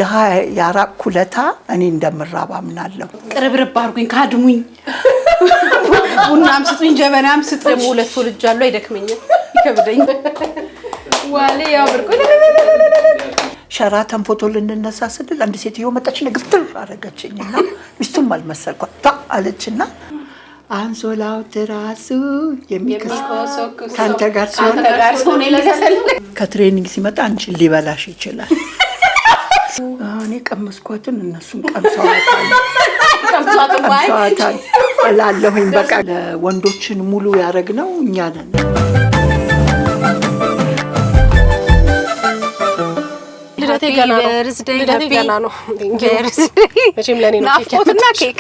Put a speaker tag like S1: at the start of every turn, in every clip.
S1: ለድሃ ያራኩለታ እኔ እንደምራባ ምናለው
S2: ቅርብርብ አርጉኝ ካድሙኝ ቡናም ስጡኝ ጀበናም ስጡ ደግሞ ሁለት ልጅ አሉ አይደክመኝም ይከብደኝ ዋለ ያብርቁ
S1: ሸራተን ፎቶ ልንነሳ ስንል አንድ ሴትዮ መጣች ንግፍትር አረጋችኝና ሚስቱን ማልመሰልኳት ታ አለችና አንሶላው ትራሱ የሚከሰው ካንተ ጋር ሲሆን ከትሬኒንግ ሲመጣ አንቺን ሊበላሽ ይችላል እኔ ቀመስኳትን እነሱን ቀምሷታል ላለሁኝ በቃ ለወንዶችን ሙሉ ያረግነው እኛ ነን
S3: ልደቴ ገና ነው መቼም ለኔ ነው
S2: ናፍቆትና ኬክ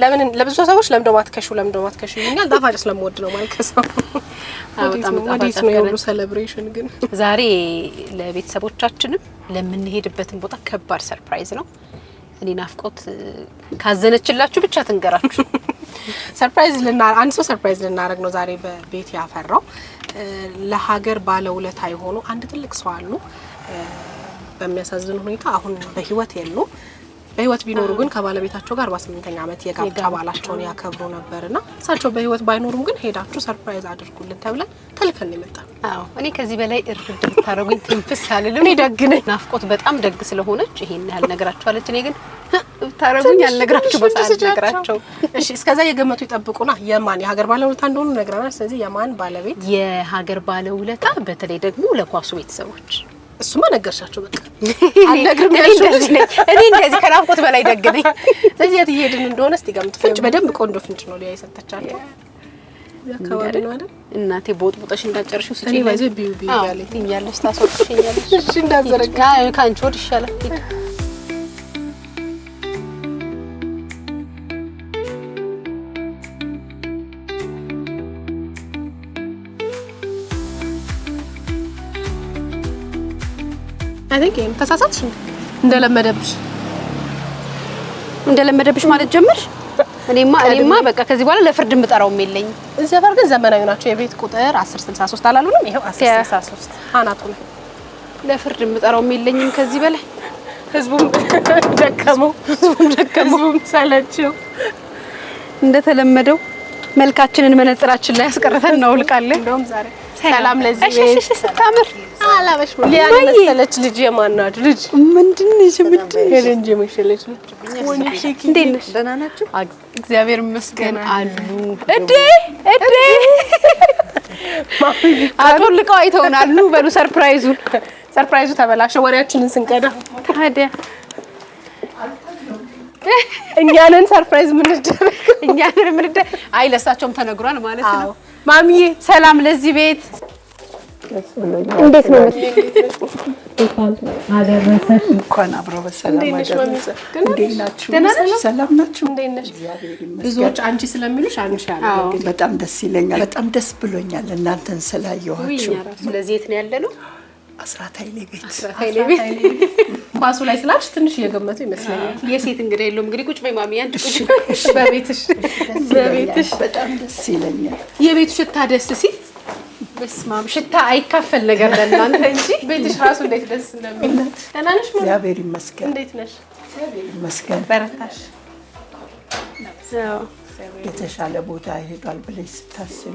S3: ለምን ለብዙ ሰዎች ለምዶ ማትከሹ ይኛል ጣፋጭ ስለምወድ ነው ማልከሰው በጣም ነው የሁሉ ሴሌብሬሽን ግን
S2: ዛሬ ለቤተሰቦቻችንም ለምንሄድበትን ቦታ ከባድ ሰርፕራይዝ ነው እኔ ናፍቆት ካዘነችላችሁ ብቻ ትንገራችሁ
S3: ሰርፕራይዝ ልናረግ ነው ዛሬ በቤት ያፈራው ለሀገር ባለውለታ የሆኑ አንድ ትልቅ ሰው አሉ በሚያሳዝን ሁኔታ አሁን በህይወት የሉም በህይወት ቢኖሩ ግን ከባለቤታቸው ጋር 48ኛ አመት የጋብቻ በዓላቸውን ያከብሩ ነበርና እሳቸው በህይወት ባይኖሩም ግን ሄዳችሁ ሰርፕራይዝ አድርጉልን ተብለን ተልከን ይመጣል
S2: አዎ እኔ ከዚህ በላይ እርድ ብታረጉኝ ትንፍስ አልልም እኔ ደግ ነኝ ናፍቆት በጣም ደግ ስለሆነች ይሄን ያህል ነገራችኋለች እኔ ግን ብታረጉኝ ያልነግራችሁ በሳል ነገራቸው
S3: እሺ እስከዛ የገመቱ ይጠብቁና የማን የሀገር ባለውለታ እንደሆኑ ነግራናል ስለዚህ የማን ባለቤት
S2: የሀገር ባለውለታ በተለይ ደግሞ ለኳሱ ቤተሰቦች
S3: እሱማ ነገርሻቸው በቃ አልነግርም
S2: እኔ እንደዚህ ከናፍቆት በላይ ደግ ነኝ
S3: ስለዚህ የትሄድን እንደሆነ እስቲ ገምት ፍንጭ በደንብ ቆንጆ ፍንጭ ነው ሊያ ይሰጣቻለሁ ያካባቢ ነው አይደል
S2: እናቴ ቦጥቦጣሽ እንዳጨርሽው
S3: እኔ ባይዘ ቢዩ ያለኝ
S2: ትኛለሽ ታስወጥሽኛለሽ
S3: እሺ እንዳዘረጋ
S2: ካንቺ ወድ ይሻላል
S3: አይደል ተሳሳትሽ
S2: እንደለመደብሽ ማለት ጀመርሽ እኔማ በቃ ከዚህ በኋላ ለፍርድ ምጠራው የለኝ
S3: ዘፈር ግን ዘመናዊ ናቸው የቤት ቁጥር 1063 አላሉንም ይሄው 1063 አናቱ ነው
S2: ለፍርድ ምጠራው የለኝም ከዚህ በላይ
S3: ህዝቡም ደከመው ሰለቸው
S2: እንደተለመደው መልካችንን መነጽራችን ላይ ያስቀርተን ነው ልቃለ
S3: እንደውም ዛሬ ሰላም ለዚህ ቤት
S2: ስታምር
S3: አላበሽ ሊያን መሰለች ልጅ የማናት ልጅ
S2: ምንድነሽ
S3: የለንጂ መሰለች ልጅ
S2: እንዴት ደህና ናችሁ እግዚአብሔር ይመስገን አሉ እዴ አጥልቀው አይተውናሉ በሉ
S3: ሰርፕራይዙ ተበላሸ ወሬያችንን ስንቀዳ
S2: ታዲያ
S3: እኛንን ሰርፕራይዝ ምን
S2: አይ ለሳቸውም ተነግሯል ማለት ነው
S3: ማሚዬ
S2: ሰላም ለዚህ ቤት
S3: እንዴት ነው
S1: አደረሰሽ እንኳን አብሮ በሰላም አደረሰሽ እንዴት ናችሁ ሰላም ናችሁ
S3: ብዙዎች አንቺ ስለሚሉሽ አንቺ ያለው
S1: በጣም ደስ ይለኛል በጣም ደስ ብሎኛል እናንተን ስላየኋችሁ
S2: ስለዚህ የት ነው ያለነው
S1: አስራት ኃይሌ ቤት
S3: ኳሱ ላይ ስላልሽ ትንሽ እየገመቱ ይመስለኛል
S2: የሴት እንግዲህ የለውም እንግዲህ ቁጭ በይ ማሚ አንቺ ቁጭ
S3: በቤትሽ
S1: በጣም ደስ ይለኛል
S2: የቤቱ ሽታ ደስ ሲል በስማም ሽታ አይካፈል ነገር ለእናንተ እንጂ
S3: ቤትሽ ራሱ እንዴት ደስ እንደሚል ደህና ነሽ
S1: እግዚአብሔር ይመስገን
S3: እንዴት ነሽ
S1: እግዚአብሔር ይመስገን
S3: በረታሽ
S1: የተሻለ ቦታ ይሄዳል ብለሽ ስታስቢ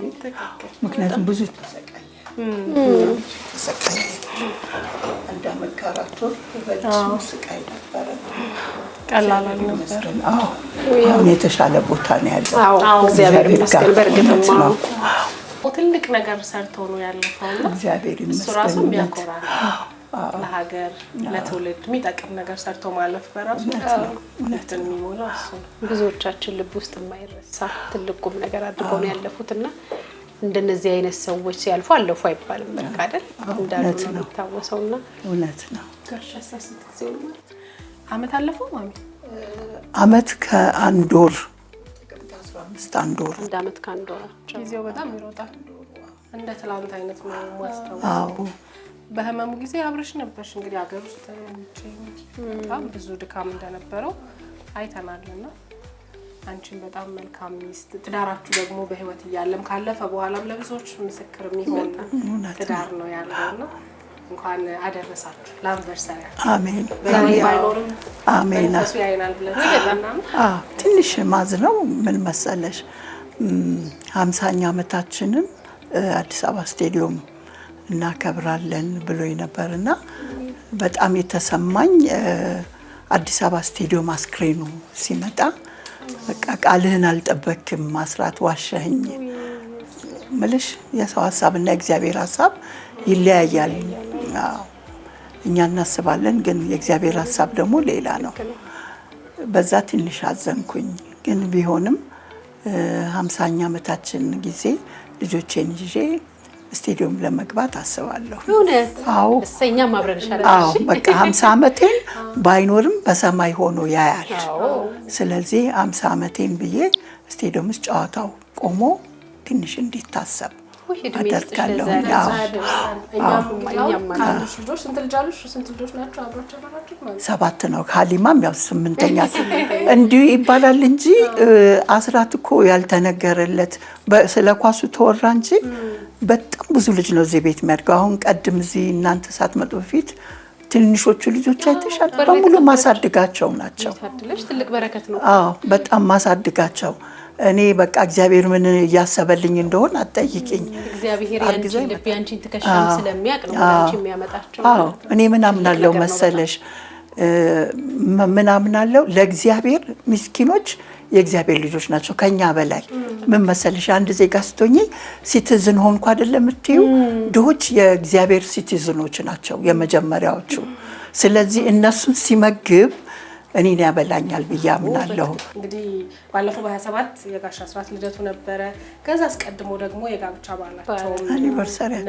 S1: ምክንያቱም ብዙ ተሰቃየ አንድ አመት ከአራት ወር በጣም ስቃይ ነበር
S3: ቀላል አልነበረም
S1: አሁን የተሻለ ቦታ ነው ያለው
S2: እግዚአብሔር ይመስገን በርግጥም
S3: ትልቅ ነገር ሰርተው ነው ያለፈውና
S1: እግዚአብሔር ይመስገን
S3: እሱ ራሱ የሚያኮራ ለሀገር ለትውልድ የሚጠቅም ነገር ሰርቶ ማለፍ በራሱ እውነትን የሚሞላ እሱ
S2: ብዙዎቻችን ልብ ውስጥ የማይረሳ ትልቁም ነገር አድርገው ነው ያለፉትና እንደነዚህ አይነት ሰዎች ሲያልፉ አለፉ አይባልም በቃ አይደል እንዳሉ ነው ታወሰውና
S1: እውነት ነው
S3: ከሻሳስት ጊዜው ማለት አመት አለፈው ማሚ
S1: አመት ከአንድ ወር 15 አንድ ወር
S2: አንድ አመት ከአንድ ወር
S3: ጊዜው በጣም ይሮጣል እንደ ትላንት አይነት ነው ማስተዋል
S1: አዎ
S3: በህመሙ ጊዜ አብረሽ ነበርሽ እንግዲህ ሀገር ውስጥ በጣም ብዙ ድካም እንደነበረው አይተናልና አንቺን በጣም መልካም ሚስት ትዳራችሁ ደግሞ በህይወት ይያለም ካለፈ በኋላም ለብዙዎች ምስክር የሚሆን ትዳር ነው ያለውና እንኳን አደረሳችሁ ለአኒቨርሰሪ።
S1: አሜን
S3: ባይኖርም
S1: አሜን።
S3: እሱ ያይናል ብለን ይገባናል።
S1: ትንሽ ማዝነው ምን መሰለሽ 50ኛ ዓመታችንን አዲስ አበባ ስቴዲየም እናከብራለን ብሎ ነበርና በጣም የተሰማኝ አዲስ አበባ ስቴዲየም አስክሬኑ ሲመጣ በቃ ቃልህን አልጠበክም ማስራት ዋሸኸኝ ምልሽ የሰው ሀሳብና የእግዚአብሔር ሀሳብ ይለያያል። እኛ እናስባለን ግን የእግዚአብሔር ሀሳብ ደግሞ ሌላ ነው። በዛ ትንሽ አዘንኩኝ። ግን ቢሆንም 50ኛ ዓመታችን ጊዜ ልጆቼን ይዤ ስቴዲየም ለመግባት አስባለሁ።
S2: አዎ እሰኛም አብረን ይሻላል።
S1: አዎ በቃ 50 ዓመቴን ባይኖርም በሰማይ ሆኖ ያያል። ስለዚህ 50 ዓመቴን ብዬ ስቴዲየም ውስጥ ጨዋታው ቆሞ ትንሽ እንዲታሰብ አደርጋለሁ።
S3: ስንት ልጆች ናቸው አብራችሁ ማለት?
S1: 7 ነው። ሀሊማም ያው 8ኛ እንዲሁ ይባላል እንጂ አስራት እኮ ያልተነገረለት ስለ ኳሱ ተወራ እንጂ በጣም ብዙ ልጅ ነው እዚህ ቤት የሚያድገው። አሁን ቀድም እዚህ እናንተ ሳትመጡ በፊት ትንሾቹ ልጆች አይተሻል። በሙሉ ማሳድጋቸው ናቸው።
S2: ትልቅ በረከት ነው።
S1: አዎ በጣም ማሳድጋቸው። እኔ በቃ እግዚአብሔር ምን እያሰበልኝ እንደሆነ አትጠይቂኝ።
S2: እግዚአብሔር ያንቺን ልብ ያንቺን ትከሻም ስለሚያውቅ ነው አንቺ የሚያመጣቸው።
S1: አዎ እኔ ምን አምናለሁ መሰለሽ ምን አምናለሁ ለእግዚአብሔር ምስኪኖች የእግዚአብሔር ልጆች ናቸው ከኛ በላይ። ምን መሰለሽ አንድ ዜጋ ስትሆኚ ሲቲዝን ሆንኩ አይደለም እትዩ ድሆች የእግዚአብሔር ሲቲዝኖች ናቸው የመጀመሪያዎቹ። ስለዚህ እነሱን ሲመግብ እኔን ያበላኛል ብዬ አምናለሁ።
S3: እንግዲህ ባለፈው በ27 የጋሽ አስራት ልደቱ ነበረ። ከዛ አስቀድሞ ደግሞ የጋብቻ በዓላቸው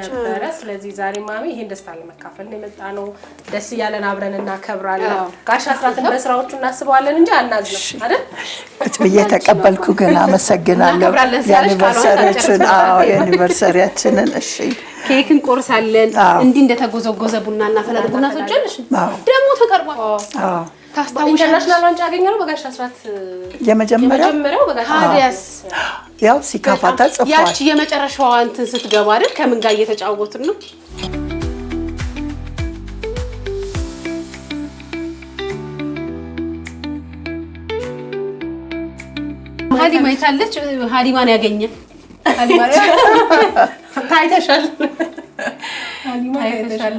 S3: ነበረ። ስለዚህ ዛሬ ማሚ ይሄን ደስታ ለመካፈል ነው የመጣ ነው። ደስ እያለን አብረን እናከብራለን። ጋሽ አስራትን በስራዎቹ እናስበዋለን እንጂ አናዝንም አይደል?
S1: ብዬ ተቀበልኩ። ግን አመሰግናለሁ የአኒቨርሰሪያችንን። እሺ
S2: ኬክ እንቆርሳለን። እንዲህ እንደተጎዘጎዘ ቡና እናፈላለን። ቡና ትወጃለሽ? ደግሞ ተቀርቧል።
S3: ኢንተርናሽናል ዋንጫ ያገኘነው በጋሽ አስራት የመጀመሪያው በጋሽ
S2: ታዲያስ
S1: ያው ሲካፋ ተጽፏል።
S2: ያቺ የመጨረሻዋ እንትን ስትገባ አይደል ከምን ጋር እየተጫወትን ነው? ሀሊማ ይታለች። ሀሊማን ያገኘ ታይተሻል።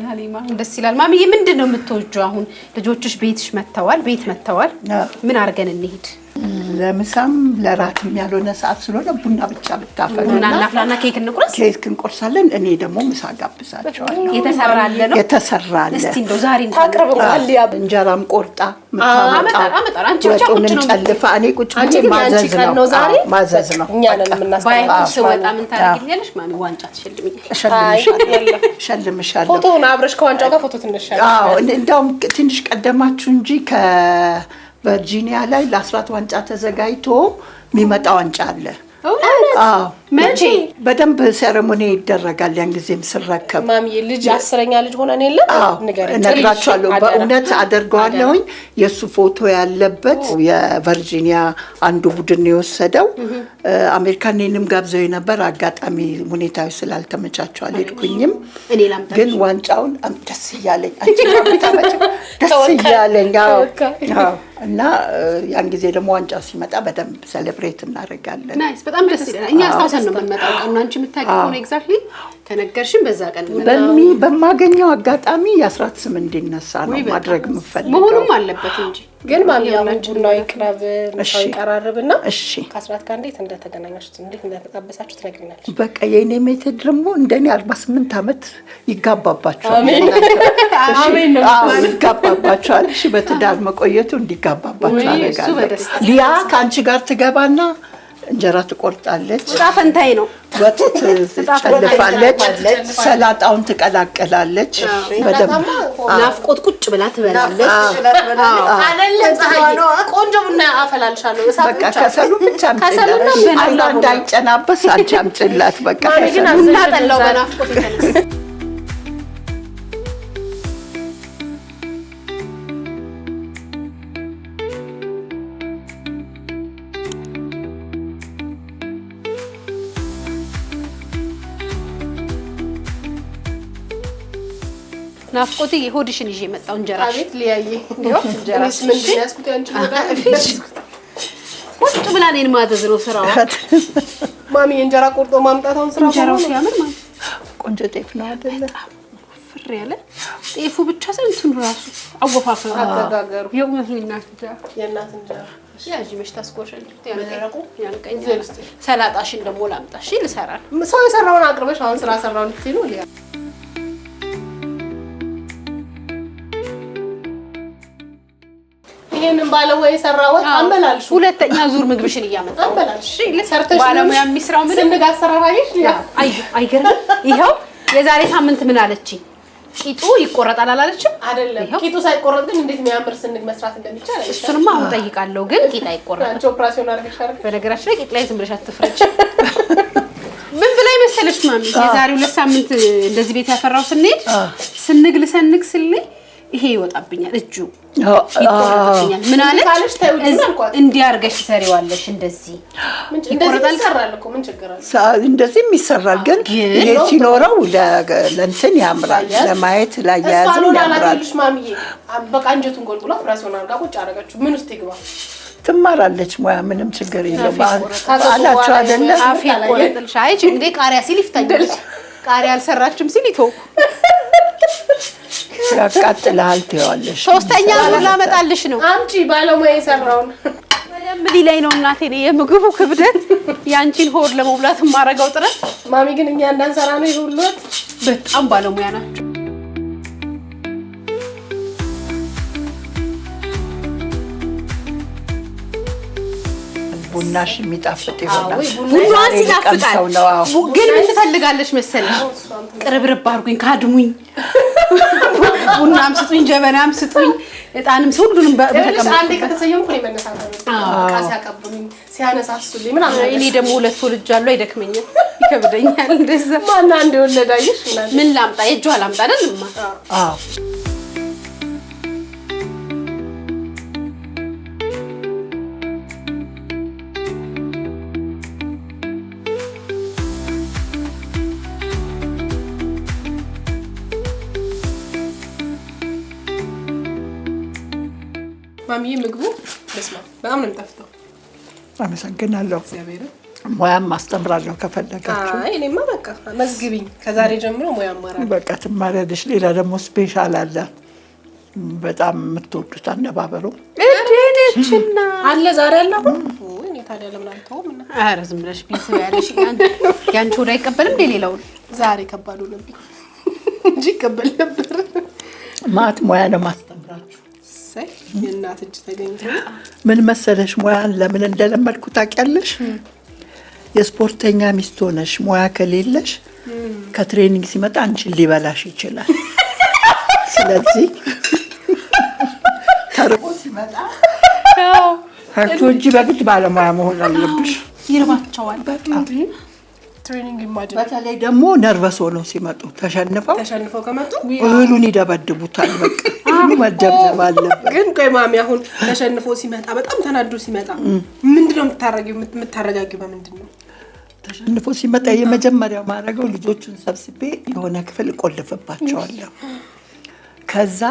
S2: ሀሊማ ደስ ይላል። ማሚዬ ምንድን ነው የምትወጂው? አሁን ልጆችሽ ቤትሽ መጥተዋል፣ ቤት መጥተዋል። ምን አድርገን እንሂድ?
S1: ለምሳም ለራትም ያልሆነ ሰዓት ስለሆነ ቡና ብቻ ብታፈሉ
S2: ቡና እናፍላና ኬክ እንቁረስ።
S1: ኬክ እንቆርሳለን። እኔ ደግሞ ምሳ ጋብዛቸዋለሁ።
S2: የተሰራለ ነው
S1: የተሰራለ።
S2: እስቲ እንደው ዛሬ
S3: ታቅርብ
S1: እንጀራም ቆርጣ
S2: አመጣ አንቺ ብቻ ቁጭ ነው
S1: ጨልፋ እኔ ቁጭ ብዬ ማዘዝ ነው።
S3: እኛ ነን የምናስተባብረው።
S2: ባይሆን ስወጣ ምን ታደርጊልኛለሽ ማሚ? ዋንጫ
S1: እሸልምሻለሁ።
S3: ፎቶውን አብረሽ ከዋንጫው ጋር ፎቶ ትነሻለሽ።
S1: አዎ እንደውም ትንሽ ቀደማችሁ እንጂ ቨርጂኒያ ላይ ለ10 ዋንጫ ተዘጋጅቶ የሚመጣ ዋንጫ አለ።
S2: አዎ መቼ
S1: በደንብ ሴሬሞኒ ይደረጋል። ያን ጊዜም ስረከብ
S3: ማሚ ልጅ 10ኛ ልጅ ሆነን የለ
S1: ነግራቸዋለሁ። በእውነት አደርገዋለሁኝ። የሱ ፎቶ ያለበት የቨርጂኒያ አንዱ ቡድን የወሰደው አሜሪካንንም ጋብዘው ነበር። አጋጣሚ ሁኔታው ስላልተመቻቸው አልሄድኩኝም። ግን ዋንጫውን ደስ እያለኝ ደስ እያለኝ እና ያን ጊዜ ደግሞ ዋንጫው ሲመጣ በደንብ ሴሌብሬት እናደርጋለን።
S2: ናይስ በጣም ደስ ይላል። እኛ አስታውሰን ነው የምንመጣው። ቀኑ አንቺ የምታውቂው ነው ኤግዛክትሊ ከነገርሽን በዛ ቀን
S1: በማገኘው አጋጣሚ የአስራት ስም እንዲነሳ ነው ማድረግ የምፈልገው።
S2: መሆኑም አለበት እንጂ
S3: ግን ማሚ ቡናው ይቅረብ፣ ምሳው ይቀራረብና
S1: እሺ
S3: ከአስራት ጋር እንዴት እንደተገናኛችሁት እንዴት እንደተጣበሳችሁ ትነግሪናለሽ።
S1: በቃ የኔ ሜተድ ደግሞ እንደኔ 48 ዓመት ይጋባባቸዋል።
S3: አሜን ነው
S1: ይጋባባቸዋል። እሺ በትዳር መቆየቱ እንዲጋባባቸው አደርጋለሁ። ሊያ ከአንቺ ጋር ትገባና እንጀራ ትቆርጣለች።
S2: ፈንታይ ነው
S1: ወጥ ትጨልፋለች፣ ሰላጣውን ትቀላቀላለች። በደንብ
S2: ናፍቆት ቁጭ ብላ ትበላለች።
S3: ቆንጆ ቡና አፈላልሻለሁ።
S1: በቃ ከሰሉ ብቻ አምጪላት፣ አይኗ እንዳይጨናበስ አንቺ አምጪላት። በቃ
S2: ቡና ጠላው በናፍቆት የተነሳ ናፍቆቴ ሆድሽን ይዤ መጣሁ እንጀራሽ
S3: አቤት ሊያየ
S2: እንዴው እንጀራሽ
S3: ምን ያስኩት አንቺ ወዳ
S2: ቁጭ ብላ እኔን ማዘዝ ነው ስራዋ።
S3: ማሚ እንጀራ ቆርጦ ማምጣታውን ስራ
S2: እንጀራው ሲያምር ማለት
S1: ቆንጆ ጤፍ ነው አይደለ?
S2: ፍሬ ያለ ጤፉ ብቻ ሳይሆን እንትኑ ራሱ አወፋፈሩ
S3: አጋጋሩ
S2: የእውነት እናት
S3: የእናት እንጀራ
S2: ያጂ መች ታስቆርሻል ያንቀኝ ሰላጣሽን ደግሞ ላምጣሽ ልሰራ
S3: ሰው የሰራውን አቅርበሽ አሁን ስራ ሰራውን ትይሉ ሊያ ይሄንን ባለሙያ የሰራው አንበላልሽ
S2: ሁለተኛ ዙር ምግብሽን እያመጣ
S3: አንበላልሽ
S2: ለሰርተሽ ባለሙያ የሚስራው ምን
S3: ስንግ አሰራራሽ
S2: አይ አይገርም ይሄው የዛሬ ሳምንት ምን አለችኝ ቂጡ ይቆረጣል አላለችም
S3: አይደለም ቂጡ ሳይቆረጥ ግን እንዴት የሚያምር ስንግ መስራት እንደሚቻል
S2: እሱንማ አሁን ጠይቃለሁ ግን ቂጣ ይቆረጣል
S3: አንቺ ኦፕሬሽን አድርገሽ አይደል
S2: በነገራችን ላይ ቂጥ ላይ ዝም ብለሽ አትፍረጭ ምን ብላይ መሰለሽ ማሚ የዛሬ 2 ሳምንት እንደዚህ ቤት ያፈራው ስንሄድ ስንግ ልሰንግ ስልኝ ይሄ ይወጣብኛል እጁ ይቆረጣብኛል ምን አለች እንዲያርገሽ ሰሪዋለሽ እንደዚህ
S3: ይቆረጣል ሰራል እኮ ምን ችግር አለ
S1: እንደዚህም ይሰራል ግን ይሄ ሲኖረው ለእንትን ያምራል ለማየት ላይ ያያዝ ያምራል
S3: ማሚዬ በቃ አንጀቱን ጎልጉላ ኦፕሬሽን አድርጋ ቁጭ አደረጋችሁ ምን ውስጥ ይግባ
S1: ትማራለች ሙያ ምንም ችግር የለም አላችሁ አይደለ
S2: አፌ ቆረጥልሽ አይ እንዴ ቃሪያ ሲል ይፍታኛል ቃሪያ አልሰራችም ሲል ይተው
S1: ያቃጥላል ትይዋለሽ
S2: ሶስተኛ ዙር ላመጣልሽ ነው
S3: አንቺ ባለሙያ የሰራውን
S2: ምን ላይ ነው እናቴ ነው የምግቡ ክብደት ያንቺን ሆድ ለመብላት ማረጋው ጥረት
S3: ማሚ ግን እኛ እንዳንሰራ ነው ይሁሉት
S2: በጣም ባለሙያ ናቸው
S1: ቡናሽ የሚጣፍጥ ይሆናል
S2: ቡናን ሲጣፍጣል ግን ምን ትፈልጋለሽ መሰለሽ ቅርብርብ አድርጉኝ ካድሙኝ ቡናም ስጡኝ ጀበናም ስጡኝ እጣንም ሁሉንም በተቀመጠ
S3: አንዴ ከተሰየምኩ ነው መነሳት ቃስ ያቀብሉኝ ሲያነሳሱልኝ ምን አለ
S2: እኔ ደግሞ ሁለት ልጅአለሁ አይደክመኝም ይከብደኛል እንደዛ
S3: ማን አንዴ ወለዳይሽ
S2: ምን ላምጣ የጇ ላምጣ አይደልማ
S1: አዎ
S3: ማሚዬ ምግቡ በስማ በጣም ነው የሚጣፍጠው
S1: አመሰግናለሁ ሙያም ማስተምራለሁ ከፈለጋችሁ
S3: አይ እኔማ በቃ መዝግቢኝ ከዛሬ ጀምሮ ሙያ አማራለሁ
S1: በቃ ትማሪያለሽ ሌላ ደግሞ ስፔሻል አለ በጣም የምትወዱት አነባበሩ
S2: እዴነችና
S3: አለ ዛሬ አለ ወይ እኔ ታዲያ ለምን አልተውም
S2: ኧረ ዝም ብለሽ ቢስ ያለሽ ያንቺ ወደ አይቀበልም ሌላው
S3: ዛሬ ከባዱ ነበር እንጂ ይቀበል ነበር
S1: ማት ሙያ ነው ማስተምራችሁ
S3: የእናት እጅ ተገኝቶ
S1: ምን መሰለሽ ሙያን ለምን እንደለመድኩ ታውቂያለሽ የስፖርተኛ ሚስት ሆነሽ ሙያ ከሌለሽ ከትሬኒንግ ሲመጣ አንቺን ሊበላሽ ይችላል ስለዚህ ተርቦ ሲመጣ ሀርቶ እንጂ በግድ ባለሙያ መሆን አለብሽ
S2: ይርባቸዋል
S1: በጣም
S3: ትሬኒንግ ኢማጂን
S1: በተለይ ደግሞ ነርቨስ ሆነው ሲመጡ ተሸንፈው
S3: ከመጡ
S1: እህሉን ይደበድቡታል በቃ ሁሉ መደብደብ አለበት
S3: ግን ቆይ ማሚ አሁን ተሸንፎ ሲመጣ በጣም ተናዶ ሲመጣ ምንድነው የምታረጋጊው በምንድነው
S1: ተሸንፎ ሲመጣ የመጀመሪያው ማረገው ልጆቹን ሰብስቤ የሆነ ክፍል ቆልፍባቸዋለሁ ከዛ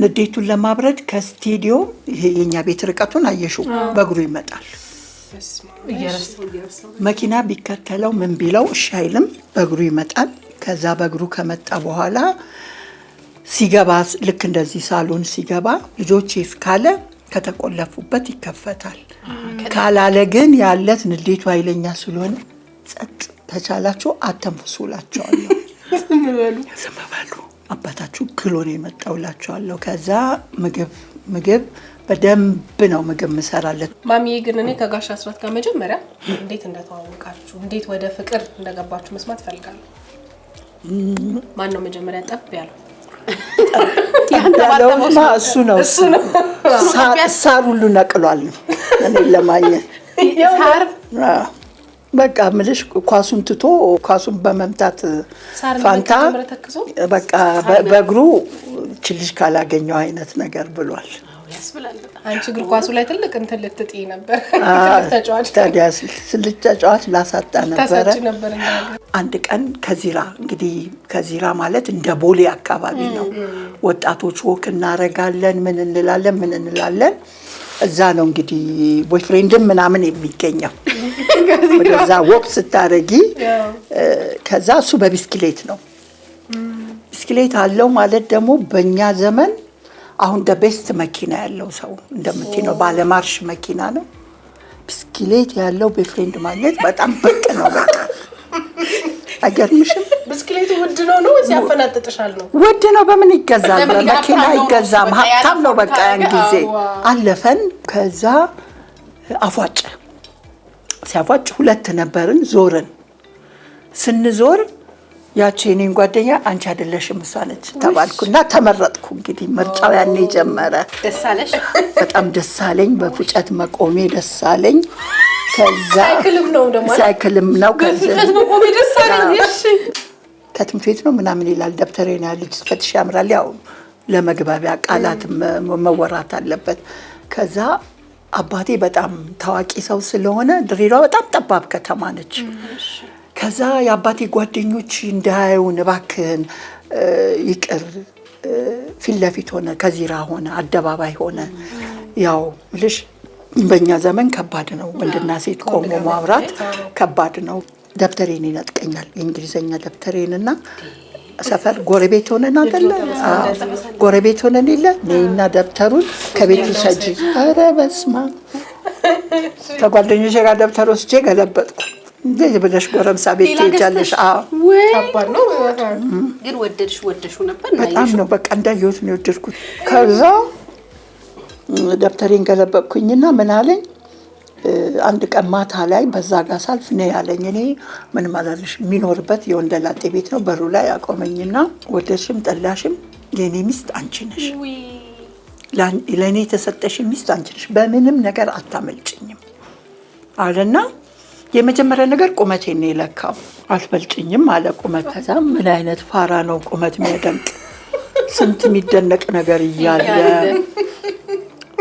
S1: ንዴቱን ለማብረድ ከስቱዲዮ ይሄ የኛ ቤት ርቀቱን አየሹ በእግሩ ይመጣል መኪና ቢከተለው ምን ቢለው እሺ አይልም በእግሩ ይመጣል ከዛ በእግሩ ከመጣ በኋላ ሲገባ ልክ እንደዚህ ሳሎን ሲገባ ልጆቼ እስካለ ከተቆለፉበት ይከፈታል ካላለ ግን ያለት ንዴቱ ኃይለኛ ስለሆነ ጸጥ ተቻላችሁ አተንፍሱላችኋለሁ ዝም በሉ አባታችሁ ግሎ ነው የመጣውላችኋለሁ ከዛ ምግብ በደንብ ነው ምግብ መሰራለት
S3: ማሚዬ ግን እኔ ከጋሽ አስራት ጋር መጀመሪያ እንዴት እንደተዋወቃችሁ እንዴት ወደ ፍቅር እንደገባችሁ መስማት ፈልጋለሁ ማን ነው መጀመሪያ ጠብ ያለው
S1: ያንተባተመው እሱ ነው ሳር ሁሉ ነቅሏል እኔ ለማየት
S3: ሳር
S1: በቃ ምልሽ ኳሱን ትቶ ኳሱን በመምታት ፋንታ በቃ በእግሩ ችልሽ ካላገኘው አይነት ነገር ብሏል
S2: ያስብላል በጣም።
S3: አንቺ እግር ኳሱ ላይ ትልቅ እንትን ልትጥይ ነበር። ተጫዋች
S1: ታዲያ ስልጫጫዋት ላሳጣ ነበረ።
S3: ታሳጭ ነበር እንዳለ።
S1: አንድ ቀን ከዚራ እንግዲህ ከዚራ ማለት እንደ ቦሌ አካባቢ ነው። ወጣቶች ወክ እናረጋለን፣ ምን እንላለን። እዛ ነው እንግዲህ ቦይፍሬንድም ምናምን የሚገኘው። ወደዛ ወክ ስታረጊ ከዛ እሱ በቢስክሌት ነው። ቢስክሌት አለው ማለት ደግሞ በእኛ ዘመን አሁን ቤስት መኪና ያለው ሰው እንደምትይው ባለማርሽ መኪና ነው። ብስክሌት ያለው ቦይፍሬንድ ማለት በጣም ብቅ ነው። በቃ አይገርምሽም?
S3: ብስክሌቱ ውድ ነው ወይስ ያፈናጥጥሻል ነው?
S1: ውድ ነው። በምን ይገዛል? በመኪና አይገዛም። ሀብታም ነው በቃ ያን ጊዜ። አለፈን። ከዛ አፏጭ ሲያፏጭ ሁለት ነበርን። ዞርን። ስንዞር ያቺ እኔን ጓደኛ አንቺ አይደለሽም እሷ ነች ተባልኩና ተመረጥኩ። እንግዲህ ምርጫው ያኔ ጀመረ።
S2: ደስ አለሽ?
S1: በጣም ደስ አለኝ። በፉጨት መቆሜ ደስ አለኝ። ከዛ
S3: ሳይክልም ነው
S1: ከዛ
S3: መቆሜ ደስ አለኝ። እሺ
S1: ከትምህርት ቤት ነው ምናምን ይላል ደብተሬ ነው ልጅ ፈትሽ ያምራል። ያው ለመግባቢያ ቃላት መወራት አለበት። ከዛ አባቴ በጣም ታዋቂ ሰው ስለሆነ ድሬዳዋ በጣም ጠባብ ከተማ ነች። ከዛ የአባቴ ጓደኞች እንዳያዩን እባክህን ይቅር፣ ፊት ለፊት ሆነ፣ ከዚራ ሆነ፣ አደባባይ ሆነ። ያው ልሽ በእኛ ዘመን ከባድ ነው። ወንድና ሴት ቆሞ ማውራት ከባድ ነው። ደብተሬን ይነጥቀኛል፣ የእንግሊዝኛ ደብተሬንና ሰፈር ጎረቤት ሆነን አይደለ? ጎረቤት ሆነን የለ እኔና ደብተሩን ከቤት ሰጂ። ኧረ በስመ አብ ከጓደኞቼ ጋር ደብተር ወስጄ ገለበጥኩ። እንደዚህ ብለሽ ጎረምሳ ቤት ትሄጃለሽ?
S3: ከባድ ነው።
S2: ግን ወደድሽው ነበር?
S1: በጣም ነው በቃ እንዳየሁት ነው የወደድኩት። ከዛ ደብተሬን ገለበጥኩኝና ምን አለኝ አንድ ቀን ማታ ላይ በዛ ጋር ሳልፍ ነው ያለኝ። እኔ ምን ማለልሽ የሚኖርበት የወንደላጤ ቤት ነው። በሩ ላይ አቆመኝና ወደድሽም ጠላሽም የኔ ሚስት አንቺ ነሽ፣ ለእኔ የተሰጠሽ ሚስት አንቺ ነሽ፣ በምንም ነገር አታመልጭኝም አለና የመጀመሪያ ነገር ቁመቴን ነው የለካው። አትበልጭኝም አለ ቁመት። ከዛ ምን አይነት ፋራ ነው ቁመት የሚያደንቅ ስንት የሚደነቅ ነገር እያለ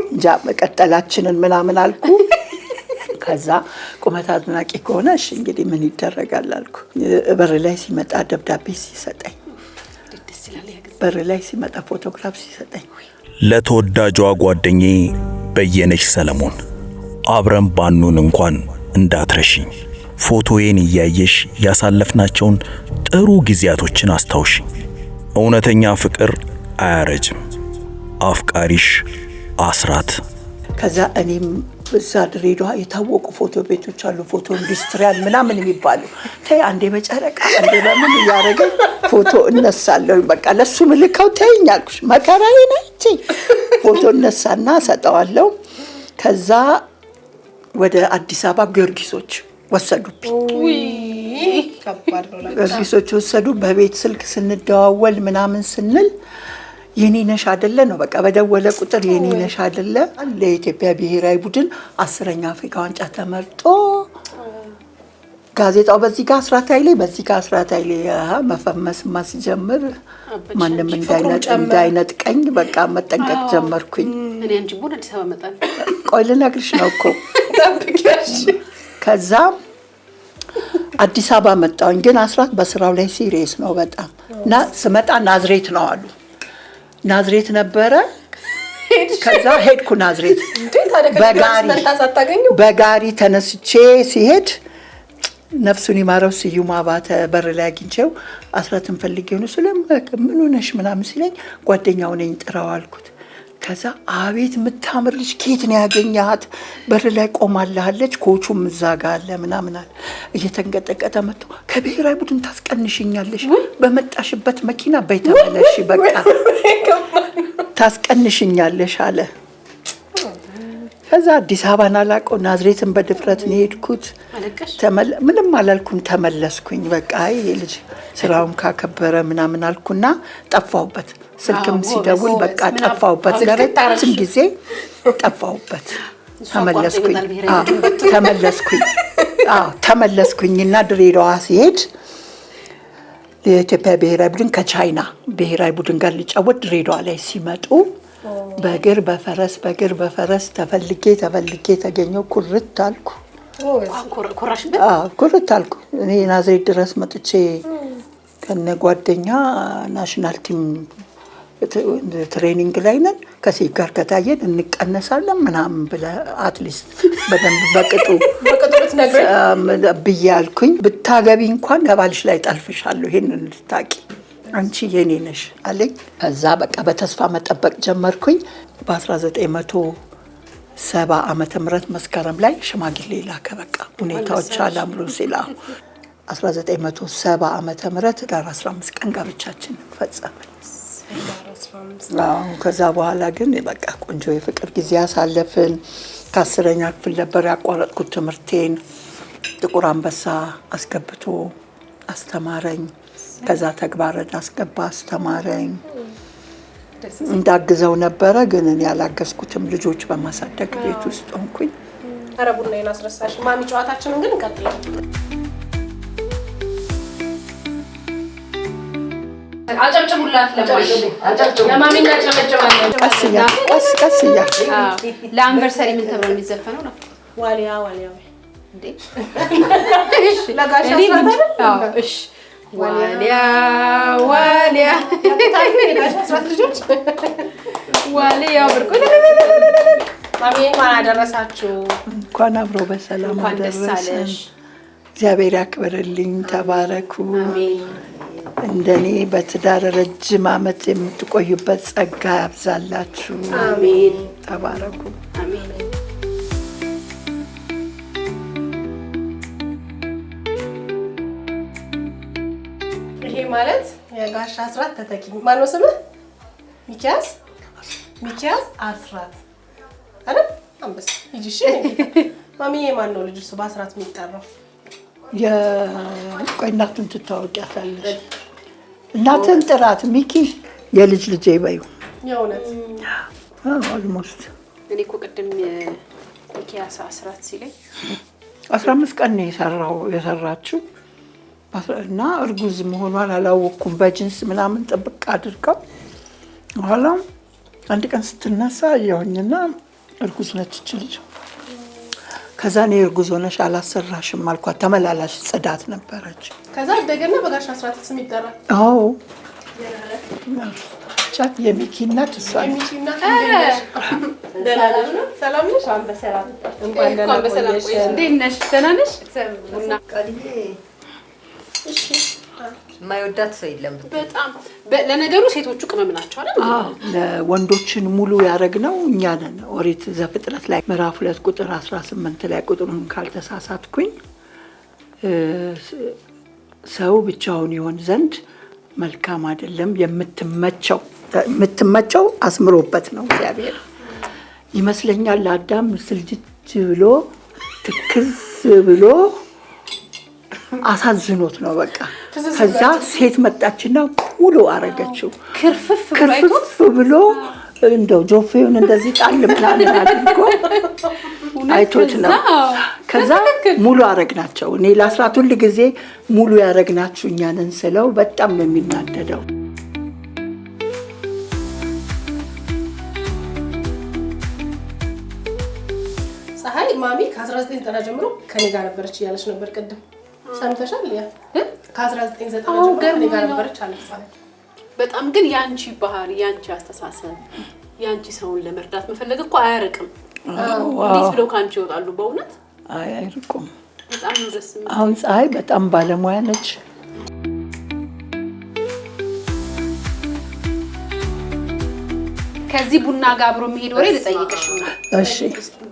S1: እንጃ መቀጠላችንን ምናምን አልኩ። ከዛ ቁመት አድናቂ ከሆነ እሺ እንግዲህ ምን ይደረጋል አልኩ። በር ላይ ሲመጣ ደብዳቤ ሲሰጠኝ፣ በር ላይ ሲመጣ ፎቶግራፍ ሲሰጠኝ
S4: ለተወዳጇ ጓደኛዬ በየነሽ ሰለሞን አብረን ባኑን እንኳን እንዳትረሺኝ፣ ፎቶዬን እያየሽ ያሳለፍናቸውን ጥሩ ጊዜያቶችን አስታውሽኝ። እውነተኛ ፍቅር አያረጅም። አፍቃሪሽ አስራት።
S1: ከዛ እኔም እዛ ድሬዳዋ የታወቁ ፎቶ ቤቶች አሉ፣ ፎቶ ኢንዱስትሪያል ምናምን የሚባሉ ተይ አንዴ በጨረቃ አንዴ በምን እያደረገ ፎቶ እነሳለሁ። በቃ ለሱ ምልካው ተይኝ አልኩሽ፣ መከራዬ ነች። ፎቶ እነሳና ሰጠዋለሁ። ከዛ ወደ አዲስ አበባ ጊዮርጊሶች ወሰዱብኝ። ጊዮርጊሶች ወሰዱ። በቤት ስልክ ስንደዋወል ምናምን ስንል የኔ ነሽ አይደለ ነው በቃ በደወለ ቁጥር የኔ ነሽ አይደለ። ለኢትዮጵያ ብሔራዊ ቡድን 10ኛ አፍሪካ ዋንጫ ተመርጦ ጋዜጣው በዚህ ጋር አስራት ኃይሌ በዚህ ጋር አስራት ኃይሌ መፈመስ ማስጀምር ማንም እንዳይነጥቀኝ በቃ መጠንቀቅ ጀመርኩኝ።
S2: እኔ አንቺ ቡን አዲስ አበባ መጣን።
S1: ቆይ ልነግርሽ ነው እኮ። ከዛ አዲስ አበባ መጣሁኝ። ግን አስራት በስራው ላይ ሲሪየስ ነው በጣም እና ስመጣ ናዝሬት ነው አሉ። ናዝሬት ነበረ። ከዛ ሄድኩ ናዝሬት በጋሪ ተነስቼ ሲሄድ ነፍሱን ይማረው ስዩም አባተ በር ላይ አግኝቼው አስራትን ፈልጌው ነው ምን ሆነሽ ምናምን ሲለኝ ጓደኛው ነኝ ጥራው አልኩት። ከዛ አቤት የምታምር ልጅ ከየት ነው ያገኘሃት? በር ላይ ቆማለች፣ ኮቹም እዛ ጋር አለ ምናምን አለ። እየተንቀጠቀጠ መጥቶ ከብሔራዊ ቡድን ታስቀንሽኛለሽ፣ በመጣሽበት መኪና በይተመለሽ በቃ ታስቀንሽኛለሽ አለ። ከዛ አዲስ አበባን አላውቀው ናዝሬትን በድፍረት ነው የሄድኩት። ምንም አላልኩም፣ ተመለስኩኝ። በቃ ይሄ ልጅ ስራውን ካከበረ ምናምን አልኩና ጠፋሁበት። ስልክም ሲደውል በቃ ጠፋሁበት፣ ለረጅም ጊዜ ጠፋሁበት። ተመለስኩኝና ድሬዳዋ ሲሄድ የኢትዮጵያ ብሔራዊ ቡድን ከቻይና ብሔራዊ ቡድን ጋር ሊጫወት ድሬዳዋ ላይ ሲመጡ በእግር በፈረስ ተፈልጌ ተገኘው። ኩርት አልኩ።
S2: ኮራሽበት?
S1: ኩርት አልኩ። እኔ ናዝሬት ድረስ መጥቼ ከነ ጓደኛ ናሽናል ቲም ትሬኒንግ ላይ ነን። ከሴት ጋር ከታየን እንቀነሳለን ምናምን ብለህ አትሊስት በደንብ በቅጡ ብዬ አልኩኝ። ብታገቢ እንኳን ለባልሽ ላይ ጠልፍሻለሁ፣ ይሄንን እንድታቂ አንቺ የኔ ነሽ አለኝ። እዛ በቃ በተስፋ መጠበቅ ጀመርኩኝ። በ1970 ዓመተ ምህረት መስከረም ላይ ሽማግሌ ላከ። በቃ ሁኔታዎች አላምሩ ሲላ 1970 ዓመተ ምህረት ዳር 15 ቀን ጋብቻችን ፈጸምን። ከዛ በኋላ ግን በቃ ቆንጆ የፍቅር ጊዜ አሳለፍን። ከ10ኛ ክፍል ነበር ያቋረጥኩት ትምህርቴን። ጥቁር አንበሳ አስገብቶ አስተማረኝ። ከዛ ተግባረ አስገባ አስተማረኝ። እንዳግዘው ነበረ ግን እኔ ያላገዝኩትም ልጆች በማሳደግ ቤት ውስጥ ሆንኩኝ።
S3: ኧረ ቡናዬን አስረሳሽ ማሚ። ጨዋታችንን ግን እንቀጥላለን።
S2: አጨብጭቡላት ለማሚ እናጨበጭባለን።
S1: ቀስ እያልኩ
S2: ለአንቨርሰሪ ምን ተብሎ የሚዘፈነው ነው?
S3: ዋሊያ
S2: እንዴ
S3: ለጋሽ አስራት አይደል?
S2: እሺ ዋሊያ
S3: ለጋሽ አስራት ልጆች
S2: ዋሊያ ብርቁ
S3: ማሚ እንኳን አደረሳችሁ።
S1: እንኳን አብሮ በሰላም አደረሰን። እግዚአብሔር ያክብርልኝ። ተባረኩ። እንደኔ በትዳር ረጅም ዓመት የምትቆዩበት ጸጋ ያብዛላችሁ።
S2: አሜን።
S1: ተባረኩ።
S2: አሜን።
S3: ይሄ ማለት የጋሽ አስራት ተተኪ ማነው ስምህ? ሚኪያስ አስራት አይደል? አንበስ ሂጂ። እሺ ማሚዬ ማን ነው ልጅ እሱ በአስራት የሚጠራው?
S1: ቆይ እናቱን ትታወቂያታለሽ። እናትን ጥራት ሚኪ የልጅ ልጄ በዩ
S3: የእውነት
S1: ኦልሞስት
S2: እኔ እኮ ቅድም ሚኪያስ አስራት ሲለኝ
S1: 15 ቀን ነው የሰራችው እና እርጉዝ መሆኗን አላወኩም። በጅንስ ምናምን ጥብቅ አድርገው በኋላ አንድ ቀን ስትነሳ አየሁኝና እርጉዝ ነች እች ልጅ። ከዛ እኔ እርጉዝ ሆነሽ አላሰራሽም አልኳት። ተመላላሽ ጽዳት ነበረች።
S3: ከዛ እንደገና በጋሽ አስራት ስም ይጠራል።
S1: አዎ ቻት የሚኪ እናት እሷ
S3: የሚኪ እናት ሰላም ነሽ? እንኳን በሰላም ቆየሽ።
S2: እንዴት ነሽ? ደህና ነሽ? ቡና
S3: እሺ
S5: ማይወዳት ሰው የለም።
S2: በጣም ለነገሩ ሴቶቹ ቅመም ናቸው አይደል?
S1: ለወንዶችን ሙሉ ያደረግነው እኛ ነን። ኦሪት ዘፍጥረት ላይ ምዕራፍ 2 ቁጥር 18 ላይ ቁጥሩን ካልተሳሳትኩኝ ሰው ብቻውን ይሆን ዘንድ መልካም አይደለም፣ የምትመቸው አስምሮበት ነው እግዚአብሔር ይመስለኛል። ለአዳም ስልጅት ብሎ ትክዝ ብሎ አሳዝኖት ነው በቃ። ከዛ ሴት መጣችና ሙሉ አረገችው። ክርፍፍ ብሎ እንደው ጆፌውን እንደዚህ ጣል ምናምን አድርጎ አይቶት ነው። ከዛ ሙሉ አረግናቸው። እኔ ለአስራት ሁል ጊዜ ሙሉ ያረግናችሁ እኛ ነን ስለው በጣም ነው የሚናደደው።
S3: ፀሐይ ማሚ ከ1990 ጀምሮ ከኔ ጋር ነበረች እያለች ነበር ቅድም ሰምተሻል? ያ ከ1990 ጀምሮ ከኔ ጋር ነበረች አለች ፀሐይ።
S2: በጣም ግን ያንቺ ባህሪ፣ ያንቺ አስተሳሰብ፣ ያንቺ ሰውን ለመርዳት መፈለግ እኮ አያርቅም። እንዴት ብለው ካንቺ ይወጣሉ? በእውነት
S1: አይርቁም።
S2: በጣም ነው ደስ የሚል።
S1: አሁን ፀሐይ በጣም ባለሙያ ነች።
S2: ከዚህ ቡና ጋር አብሮ የሚሄድ ወሬ ልጠይቅሽ ነው።
S1: እሺ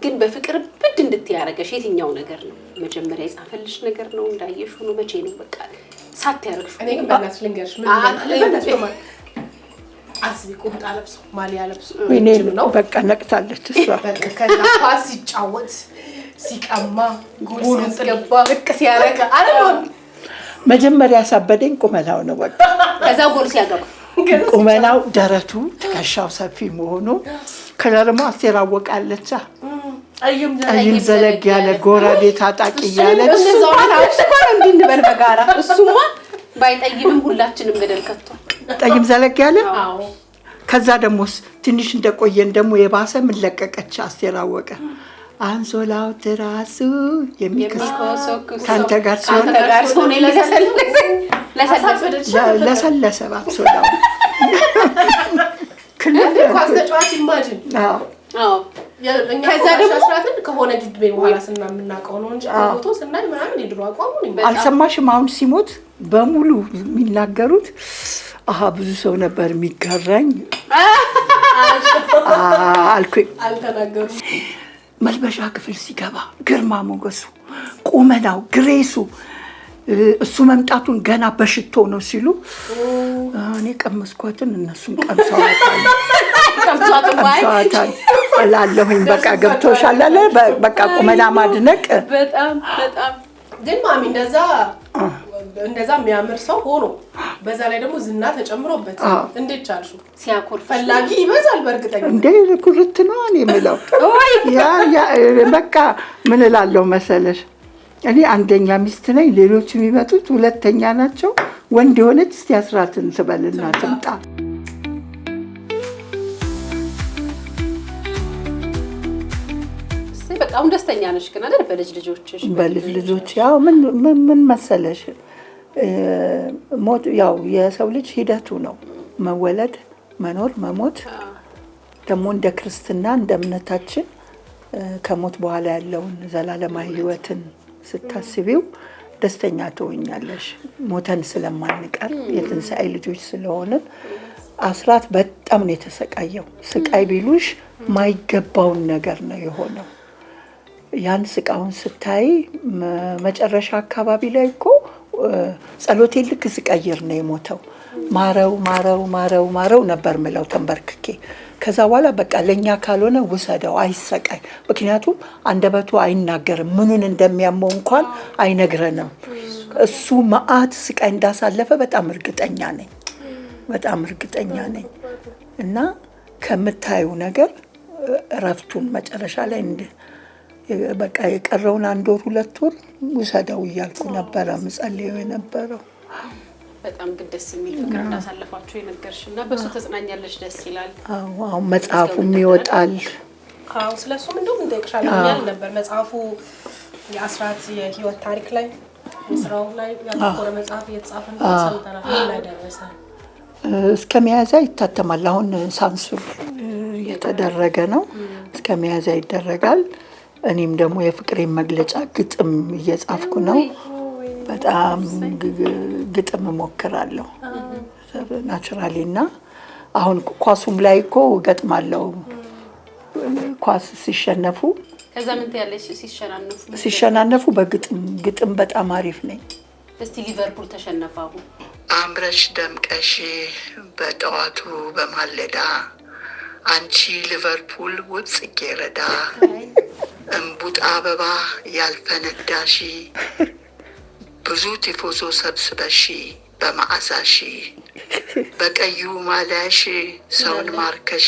S2: ግን በፍቅር ብድ እንድትያረገሽ የትኛው ነገር ነው? መጀመሪያ የጻፈልሽ ነገር ነው? እንዳየሽ ነው? መቼ ነው በቃ ሳት ያረግሽ?
S3: እኔ ግን በእናትሽ ልንገርሽ ምን አስቢ ቁምጣ ለብሶ ማሊያ ለብሶ
S1: እኔ ነው በቃ ነቅታለች እሷ።
S3: ከዛ ኳስ ሲጫወት ሲቀማ ጎል ሲያስገባ ልክ ሲያረጋ አይደል?
S1: መጀመሪያ ያሳበደኝ ቁመናው ነው በቃ።
S2: ከዛ ጎል ሲያገባ
S1: ቁመናው፣ ደረቱ፣ ትከሻው ሰፊ መሆኑ። ከዛ ደግሞ አስቴር አወቀ አለች። ጠይም ዘለግ ያለ ጎራዴ ታጣቂ እያለች
S2: እሱማ እንዲህ እንበል በጋራ። እሱማ ባይጠይምም ሁላችንም ገደል ከቷል።
S1: ጠይም ዘለግ ያለ ከዛ ደግሞ ትንሽ እንደቆየን ደግሞ የባሰ ምን ለቀቀች አስቴር አወቀ። አንሶላው ትራሱ የሚኮሰኩስ ካንተ ጋር ሲሆን ለሰለሰ አንሶላው
S3: ኳስ ተጫዋች ኢማጂን ከዛ ደግሞ አስራትን ከሆነ ግድቤ በኋላ ስናምናቀው ነው እንጂ ፎቶ ስናይ ምናምን የድሮ አቋሙ ነው።
S1: አልሰማሽም? አሁን ሲሞት በሙሉ የሚናገሩት ብዙ ሰው ነበር የሚጋራኝ አልኩኝ።
S3: አልተናገሩም።
S1: መልበሻ ክፍል ሲገባ ግርማ ሞገሱ፣ ቁመናው፣ ግሬሱ እሱ መምጣቱን ገና በሽቶ ነው ሲሉ እኔ ቀመስኳትን እነሱም ቀምሰዋታል እላለሁኝ። በቃ ገብቶሻል አለ በቃ ቁመና ማድነቅ
S2: በጣም
S3: ግን ማሚ እንደዛ የሚያምር ሰው ሆኖ በዛ ላይ ደግሞ ዝና ተጨምሮበት እንዴት ቻልሽው?
S2: ሲያኮር
S3: ፈላጊ ይበዛል በእርግጠኛ
S1: እንዴ ኩርት ነው እኔ የምለው ያ በቃ ምን እላለሁ መሰለሽ እኔ አንደኛ ሚስት ነኝ፣ ሌሎች የሚመጡት ሁለተኛ ናቸው። ወንድ የሆነች እስቲ አስራትን ትበልና ትምጣ።
S2: በጣም ደስተኛ ነሽ ግን አይደል? በልጆችሽ
S1: በልጆች ያው ምን መሰለሽ ሞት ያው የሰው ልጅ ሂደቱ ነው። መወለድ፣ መኖር፣ መሞት ደግሞ እንደ ክርስትና እንደ እምነታችን ከሞት በኋላ ያለውን ዘላለማዊ ህይወትን ስታስቢው ደስተኛ ትሆኛለሽ። ሞተን ስለማንቀር የትንሣኤ ልጆች ስለሆነ አስራት በጣም ነው የተሰቃየው። ስቃይ ቢሉሽ ማይገባውን ነገር ነው የሆነው። ያን ስቃውን ስታይ መጨረሻ አካባቢ ላይ እኮ ጸሎቴ ልክ ስቀይር ነው የሞተው። ማረው ማረው ማረው ማረው ነበር ምለው ተንበርክኬ። ከዛ በኋላ በቃ ለኛ ካልሆነ ውሰደው አይሰቃይ። ምክንያቱም አንደበቱ አይናገርም፣ ምኑን እንደሚያመው እንኳን አይነግረንም። እሱ መዓት ስቃይ እንዳሳለፈ በጣም እርግጠኛ ነኝ። እና ከምታዩ ነገር እረፍቱን መጨረሻ ላይ በቃ የቀረውን 1 ወር 2 ወር ውሰደው እያልኩ ነበረ ምጸልየው የነበረው።
S2: በጣም ደስ የሚል ፍቅር እንዳሳለፋችሁ የነገርሽና በሱ ተጽናኛለሽ። ደስ ይላል።
S1: አሁን መጽሐፉም ይወጣል።
S3: ስለሱም እንደውም እንደቅሻለኛል ነበር መጽሐፉ የአስራት የህይወት ታሪክ ላይ ስራው ላይ ያተኮረ መጽሐፍ እየተጻፈ ነው። ሰምተናል ላይ ደረሰ።
S1: እስከ ሚያዝያ ይታተማል። አሁን ሳንሱር እየተደረገ ነው። እስከ ሚያዝያ ይደረጋል። እኔም ደግሞ የፍቅሬን መግለጫ ግጥም እየጻፍኩ ነው። በጣም ግጥም እሞክራለሁ ናቹራሊ እና አሁን ኳሱም ላይ እኮ ገጥማለሁ። ኳስ ሲሸነፉ
S2: ከዛ ምን ትያለሽ?
S1: ሲሸናነፉ በግጥም በጣም አሪፍ ነኝ።
S2: እስቲ ሊቨርፑል ተሸነፈው
S1: አምረሽ ደምቀሽ በጠዋቱ በማለዳ አንቺ ሊቨርፑል ውብ ጽጌረዳ እንቡጥ አበባ ያልፈነዳሽ ብዙ ቲፎዞ ሰብስበሽ በመዓዛሽ በቀዩ ማሊያሽ ሰውን ማርከሽ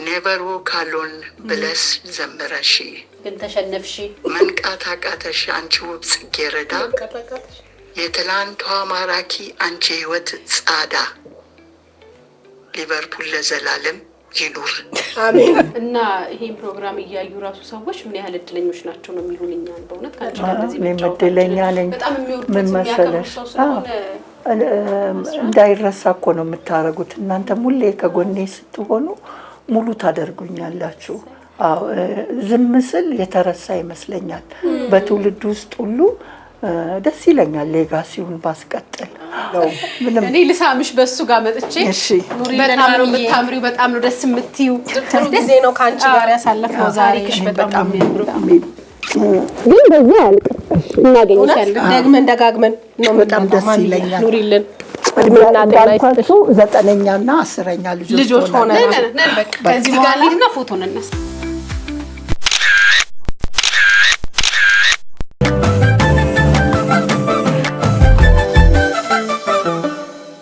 S1: ኔቨር ዎክ አሎን ብለሽ ዘምረሽ
S2: ግን ተሸነፍሽ።
S1: መንቃት አቃተሽ አንቺ ውብ ጽጌረዳ የትላንቷ ማራኪ አንቺ ህይወት ጻዳ ሊቨርፑል ለዘላለም ይኑር
S3: አሜን።
S2: እና ይሄን ፕሮግራም እያዩ ራሱ ሰዎች ምን ያህል እድለኞች ናቸው ነው የሚሉን። እኛን በእውነት ካንቺ ጋር እንደዚህ
S1: እድለኛ ነኝ።
S2: በጣም የሚወዱት
S1: ምን መሰለሽ እንዳይረሳ እኮ ነው የምታረጉት። እናንተም ሁሌ ከጎኔ ስትሆኑ ሙሉ ታደርጉኛላችሁ። ዝም ስል የተረሳ ይመስለኛል። በትውልድ ውስጥ ሁሉ ደስ ይለኛል ሌጋሲውን ባስቀጥል።
S2: እኔ ልሳምሽ በሱ ጋር መጥቼ
S1: እሺ
S2: በጣም ነው የምታምሪው፣ በጣም ነው ደስ የምትይው።
S3: ጥሩ ጊዜ ነው ካንቺ ጋር ያሳለፈው ዛሬ።
S1: በጣም
S2: ግን በዚህ አያልቅም። እናገኝሻለን
S3: ደጋግመን ነው።
S1: በጣም ደስ ይለኛል።
S3: ኑሪልን እድሜና ጤና ይስጥሽ።
S1: 9ኛና 10ኛ ልጆች
S3: ሆነ
S2: ከዚህ በኋላ ፎቶ እንነሳ።